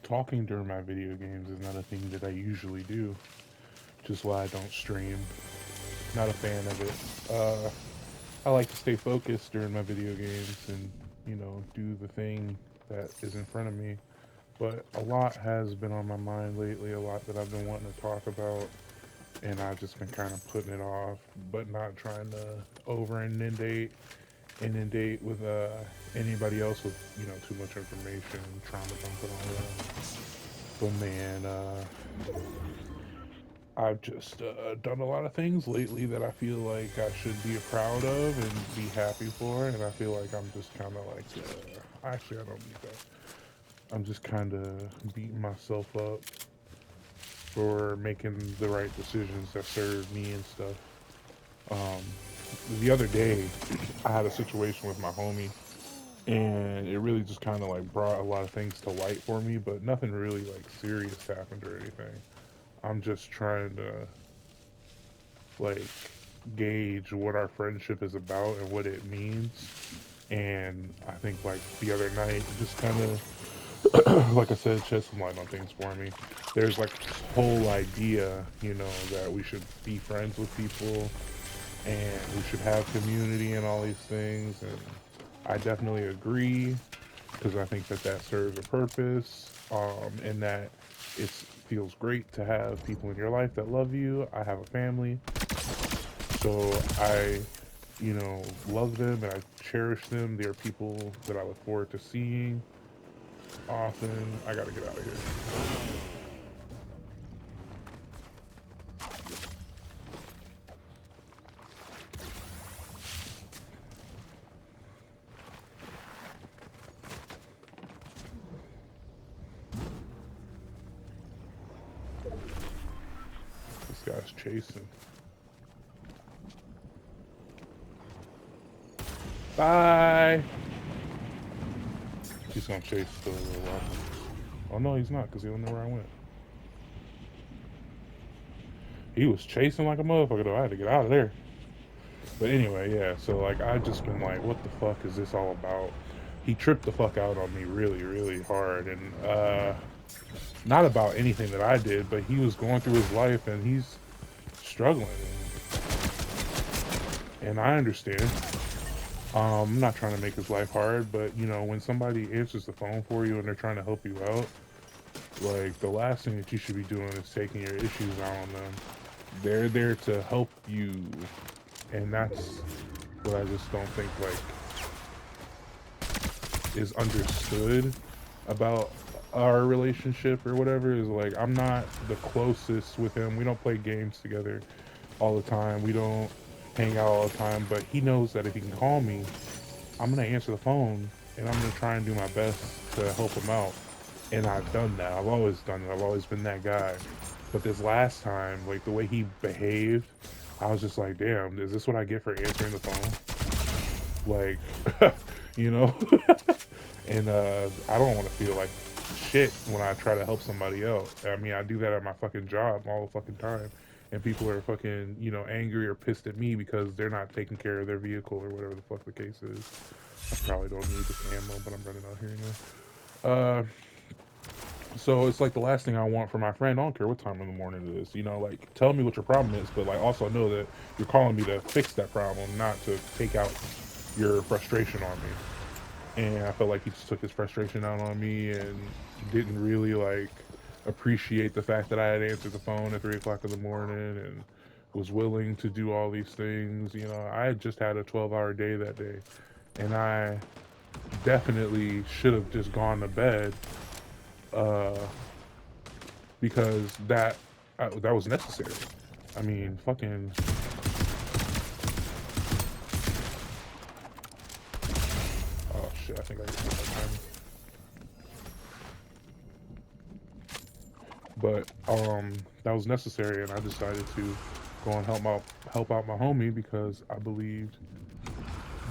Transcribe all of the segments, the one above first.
Talking during my video games is not a thing that I usually do, which is why I don't stream. Not a fan of it. I like to stay focused during my video games and, do the thing that is in front of me. But a lot has been on my mind lately, a lot that I've been wanting to talk about, and I've just been kind of putting it off, but not trying to inundate with anybody else with too much information, trauma dumping all that. But man, I've just done a lot of things lately that I feel like I should be proud of and be happy for, and I feel like I'm just kind of like, actually, I don't need that. I'm just kind of beating myself up for making the right decisions that serve me and stuff. Um, the other day, I had a situation with my homie, and it really just kind of like brought a lot of things to light for me, but nothing really like serious happened or anything. I'm just trying to like gauge what our friendship is about and what it means. And I think like the other night, just kind of, like I said, shed some light on things for me. There's like this whole idea, that we should be friends with people and we should have community and all these things. And I definitely agree because I think that that serves a purpose, and that it feels great to have people in your life that love you. I have a family, so I, love them and I cherish them. They're people that I look forward to seeing often. I gotta get out of here. This guy's chasing. Bye. He's gonna chase still a little while. Oh no, he's not, because he don't know where I went. He was chasing like a motherfucker though. I had to get out of there. But anyway, yeah, so like I just been like, what the fuck is this all about? He tripped the fuck out on me really, really hard, and not about anything that I did, but he was going through his life and he's struggling, and I understand. I'm not trying to make his life hard, but when somebody answers the phone for you and they're trying to help you out, like the last thing that you should be doing is taking your issues out on them. They're there to help you, and that's what I just don't think like is understood about our relationship or whatever. Is like I'm not the closest with him. We don't play games together all the time. We don't hang out all the time, but he knows that if he can call me, I'm gonna answer the phone and I'm gonna try and do my best to help him out. And I've done that. I've always done it. I've always been that guy. But this last time, like the way he behaved I was just like, damn, is this what I get for answering the phone? Like, you know? And I don't want to feel like shit when I try to help somebody else. I mean, I do that at my fucking job all the fucking time. And people are fucking, angry or pissed at me because they're not taking care of their vehicle or whatever the fuck the case is. I probably don't need this ammo, but I'm running out here anyway. So it's like the last thing I want for my friend. I don't care what time in the morning it is. Like tell me what your problem is, but like also know that you're calling me to fix that problem, not to take out your frustration on me. And I felt like he just took his frustration out on me and didn't really like appreciate the fact that I had answered the phone at 3 o'clock in the morning and was willing to do all these things. I had just had a 12-hour day that day, and I definitely should have just gone to bed uh, because that was necessary. I mean, fucking. Oh shit! I think I got my time. But that was necessary, and I decided to go and help out my homie because I believed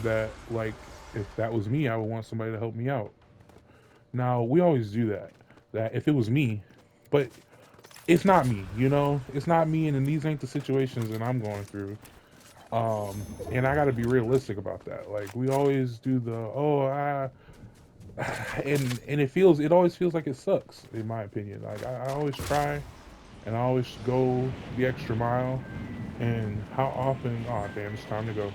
that like if that was me, I would want somebody to help me out. Now we always do that. That if it was me, but it's not me. It's not me, and these ain't the situations that I'm going through. And I got to be realistic about that. Like we always do the and it always feels like it sucks in my opinion. Like I always try and I always go the extra mile. And how often? Oh damn, it's time to go.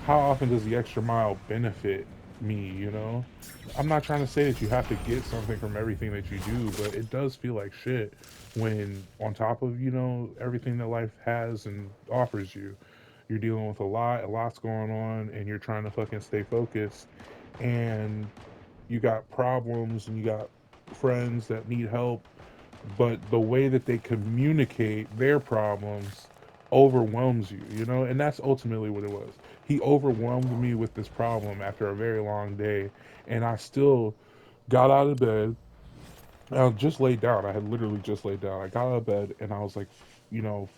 How often does the extra mile benefit me? I'm not trying to say that you have to get something from everything that you do, but it does feel like shit when on top of everything that life has and offers you, you're dealing with a lot's going on, and you're trying to fucking stay focused, and you got problems and you got friends that need help, but the way that they communicate their problems overwhelms you, and that's ultimately what it was. He overwhelmed me with this problem after a very long day, and I still got out of bed. I just laid down. I had literally just laid down. I got out of bed and I was like,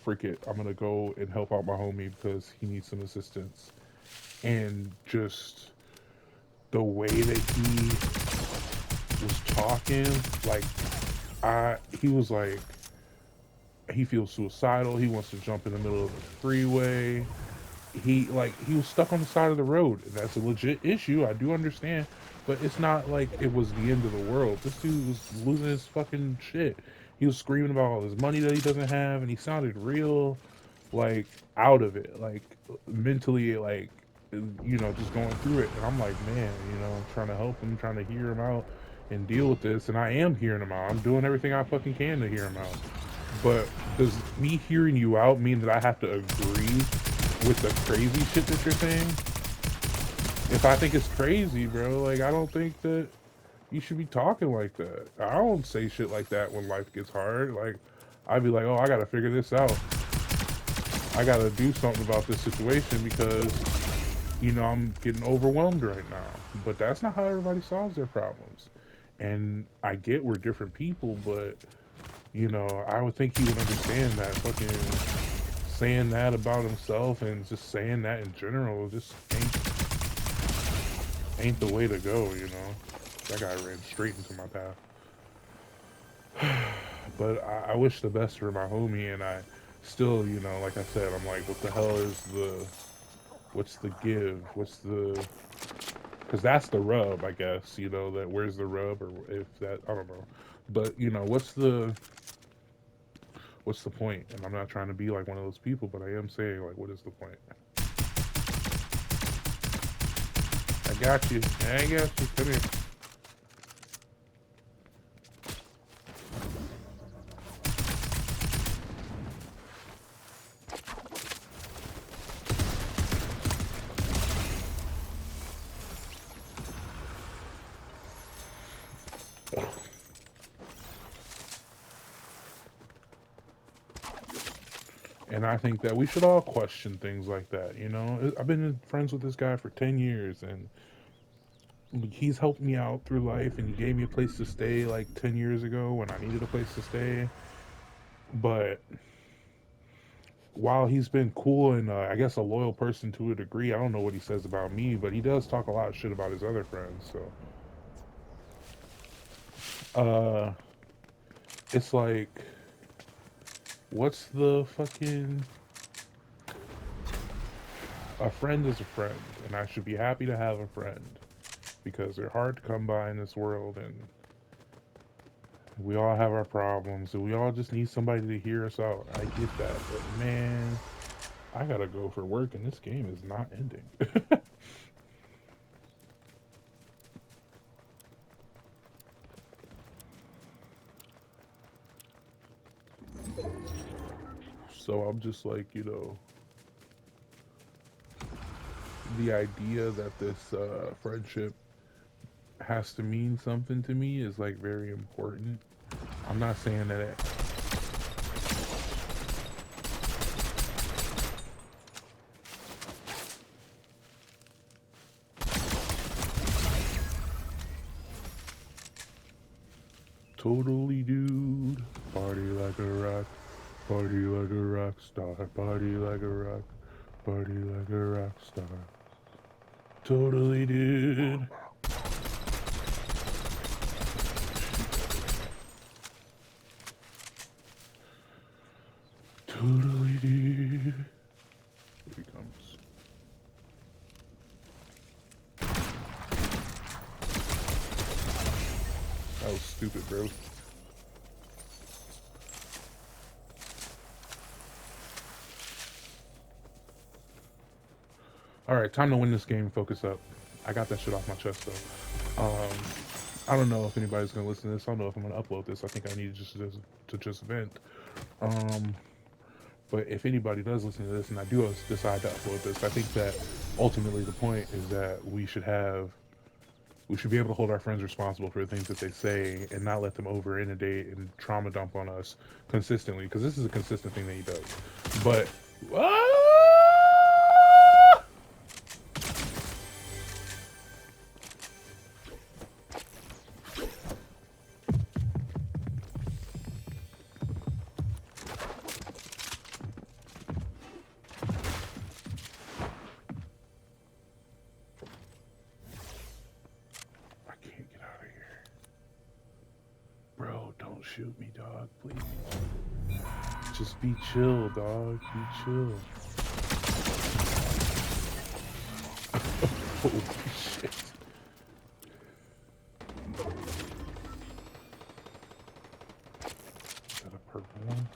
freak it. I'm gonna go and help out my homie because he needs some assistance. And just the way that he was talking, like he was like, he feels suicidal. He wants to jump in the middle of the freeway. He was stuck on the side of the road. And that's a legit issue. I do understand, but it's not like it was the end of the world. This dude was losing his fucking shit. He was screaming about all his money that he doesn't have, and he sounded real like out of it, like mentally, like just going through it. And I'm like, man, I'm trying to help him, trying to hear him out and deal with this, and I am hearing him out. I'm doing everything I fucking can to hear him out. But does me hearing you out mean that I have to agree with the crazy shit that you're saying? If I think it's crazy, bro, like I don't think that you should be talking like that. I don't say shit like that when life gets hard. Like I'd be like, oh, I gotta figure this out. I gotta do something about this situation because I'm getting overwhelmed right now. But that's not how everybody solves their problems. And I get we're different people, but I would think he would understand that fucking saying that about himself and just saying that in general just ain't the way to go. That guy ran straight into my path. But I wish the best for my homie, and I still, like I said, I'm like, what the hell is what's the give? Because that's the rub, I guess, that where's the rub, or if that, I don't know. But, what's the point? And I'm not trying to be like one of those people, but I am saying, like, what is the point? I got you. I got you. Come here. And I think that we should all question things like that. I've been friends with this guy for 10 years, and he's helped me out through life, and he gave me a place to stay like 10 years ago when I needed a place to stay. But while he's been cool and I guess a loyal person to a degree, I don't know what he says about me, but he does talk a lot of shit about his other friends. So, it's like, what's the fucking? A friend is a friend, and I should be happy to have a friend because they're hard to come by in this world, and we all have our problems, and we all just need somebody to hear us out. I get that, but man, I gotta go for work, and this game is not ending. So I'm just like, the idea that this friendship has to mean something to me is like very important. I'm not saying that it, totally, dude. Party like a rock, party like a rock star, party like a rock, party like a rock star. Totally, dude. Totally, dude. Here he comes. That was stupid, bro. Alright, time to win this game. Focus up. I got that shit off my chest, though. I don't know if anybody's gonna listen to this. I don't know if I'm gonna upload this. I think I need to just vent. Um, but if anybody does listen to this, and I do decide to upload this, I think that ultimately the point is that we should be able to hold our friends responsible for the things that they say and not let them over inundate and trauma dump on us consistently, because this is a consistent thing that he does. But I can't get out of here. Bro, don't shoot me, dog, please. Just be chill, dog. Be chill. Holy shit. Is that a purple one?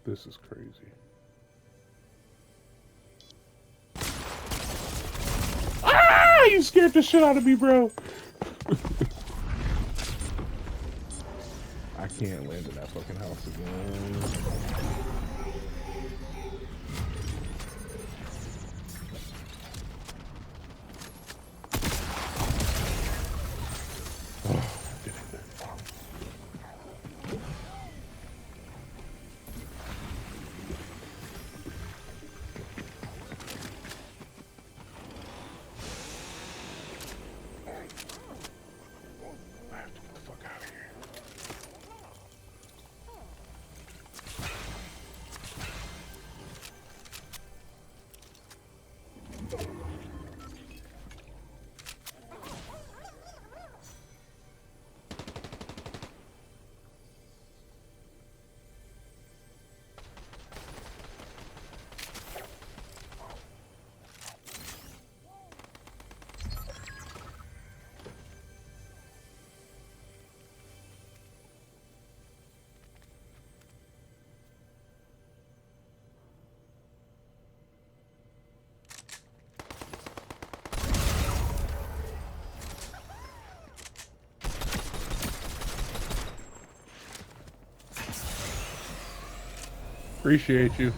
This is crazy. Ah! You scared the shit out of me, bro. I can't land in that fucking house again. Appreciate you.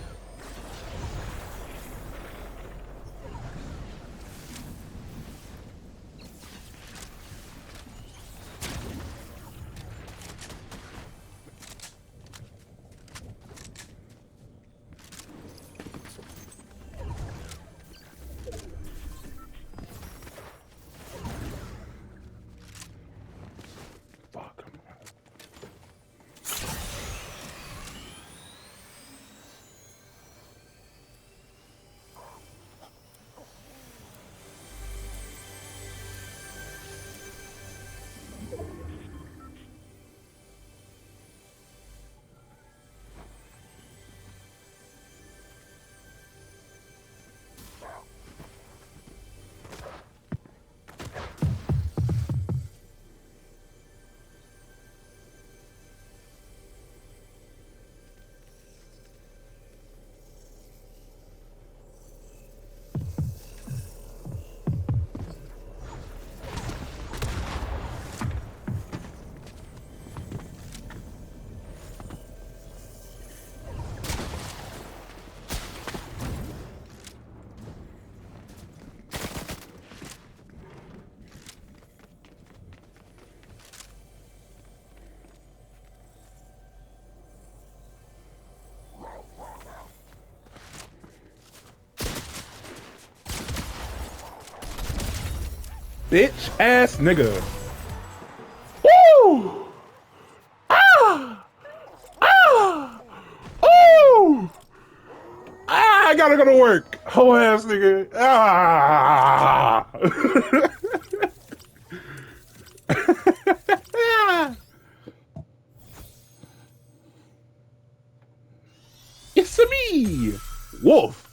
Fuck. Bitch ass nigga. Woo! Ah! Ah! Oh! Ah! I gotta go to work. Whole ass nigga. Ah! It's me, Wolf.